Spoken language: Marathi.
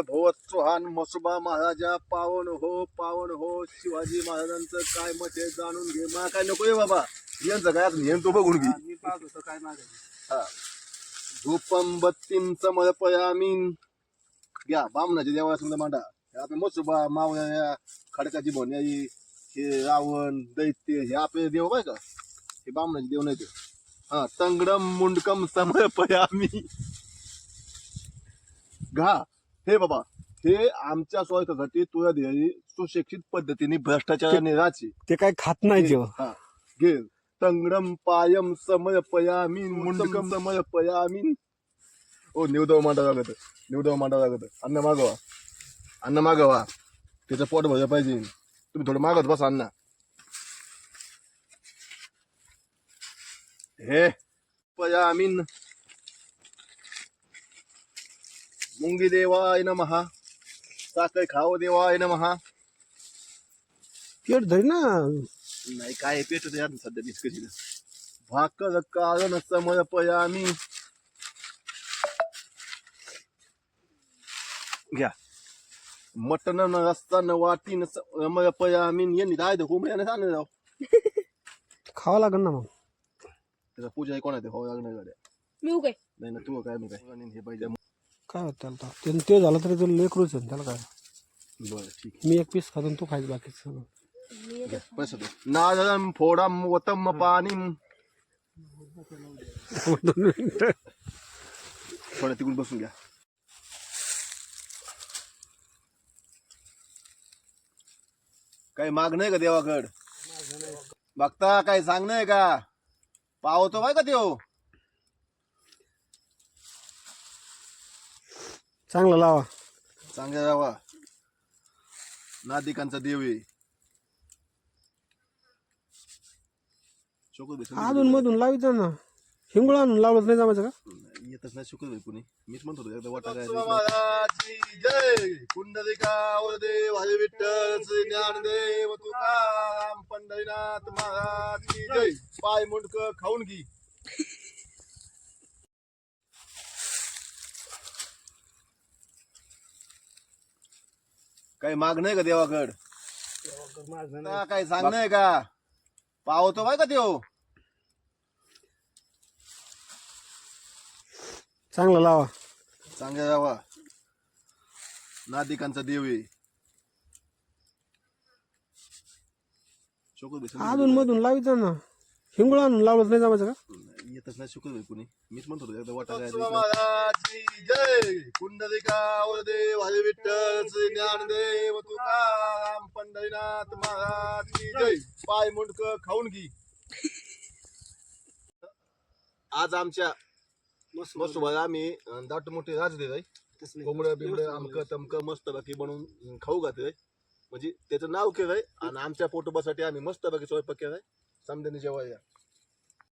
भोवत चौहान मसोबा महाराजा पावन हो शिवाजी महाराजांचं काय मत आहे जाणून घे. मला काय नकोय बाबा, यांचं काय असं तो बघून घे. मी पाहत होतो काय मागायचं. हा धूपम बत्तीम समर्पयामीन. घ्या बामणाच्या देवाला समजा मांडा. आपले मसोबा मावळ्या खडकाची भोण्याई हे रावण दैत्य हे आपले देव बाय का, हे बामणाचे देव नाही ते. हा तंगडम मुंडकम समर्पयामी. घा हे बाबा, हे आमच्या स्वार्थासाठी तुला द्यावी सुशिक्षित पद्धतीने भ्रष्टाचाराने राहायची. ते काय खात नाही जेव्हा. हा घे तंगडम पायम समर्पयामी मुंडकम समर्पयामी. ओ निवदव मांडा लागत, निवदव मांडा लागत. अन्न मागवा त्याचं पोट भरलं पाहिजे. तुम्ही थोडं मागत बसा अन्न. हे पयामीन मुंगी देवाय नमः. साखर खाओ देवाय नमः. पेट धरी ना. नाही काय पेट होतं सध्या बिस्किट. भाकर कारण समर्पयामी. घ्या मटन रस्ता न वाटीन समर्पयामी. यांनी काय कोंबड्याने सांगितलं राव. खावं लागेल ना मग. त्याचा पूजा कोण आहे हो लागणार गाड्या. मी काय नाही ना तू काय मी काय हे पाहिजे. काय होत त्याला ते झालं तरी तुला लेकरूच आहे त्याला काय. बरं ठीक मी एक पीस खातो तू खायचं बाकी सगळं. आहे. पैसे दे. नारळम फोडम वतम पाणी. थोडं तिकडून बसून घ्या. काही माग नाही का देवाकड. बघता काही सांग नाही का. पावतो बाय का देव. चांगलं लावा. चांगला जावा. नादिकांचा देव आहे. अजून मधून लावायचं ना. हिंगुळा आणून लावलंच नाही जमायचं का. येतच नाही शुक्र भाई कुणी. मीच म्हणतो एकदा वाटा काय. जय कुंडलिका देव हरी विठ्ठल श्री ज्ञानदेव तुकाराम पंढरीनाथ महाराज की जय. पाय मुंडक खाऊन घे. काही माग नाही का देवाकड. काही सांग नाही का. पावतो बाय का देव. चांगलं लावा. चांगला जावा. नादिकांचा देव आहे. अजून मधून लावायचं ना. हिंगुळा आणून लावलंच नाही जमायचं का. येतच नाही शुक्र भाई कुणी. मीच म्हणतो एकदा वाटा काय. जय कुंडलिका देव हरी विठ्ठल श्री ज्ञानदेव तुकाराम पंढरीनाथ महाराज की जय. पाय मुंडक खाऊन घे. आज आमच्या मस्त आम्ही दाट मोठे राज देत आहे. कोंबडं बिंबड आमक तमक मस्त बाकी बनवून खाऊ घातलंय. म्हणजे त्याचं नाव केलंय आणि आमच्या पोटोबासाठी आम्ही मस्त बाकी स्वयंपाक केलाय. समजेने जेव्हा या